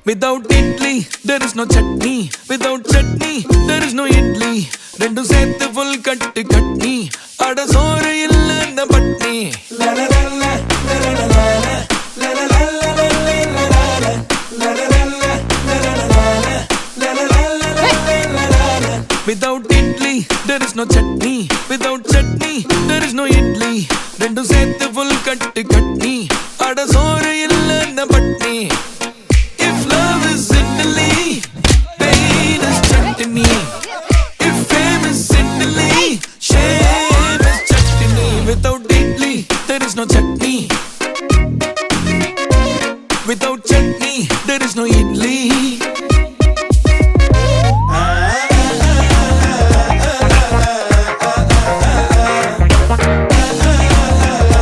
Without idli, there is no chutney. Without chutney, there is no idli. Rendu sethu full katti katni. Ada soru illa na patni. La la la la la la la la la la la la la la la la la. Without idli, there is no chutney. Without chutney, there is no idli. Rendu sethu full katti katni. Ada soru illa na patni. If love is Italy, pain is chutney. If fame is Italy, shame is chutney. Without idli, there is no chutney. Without chutney, there is no idli.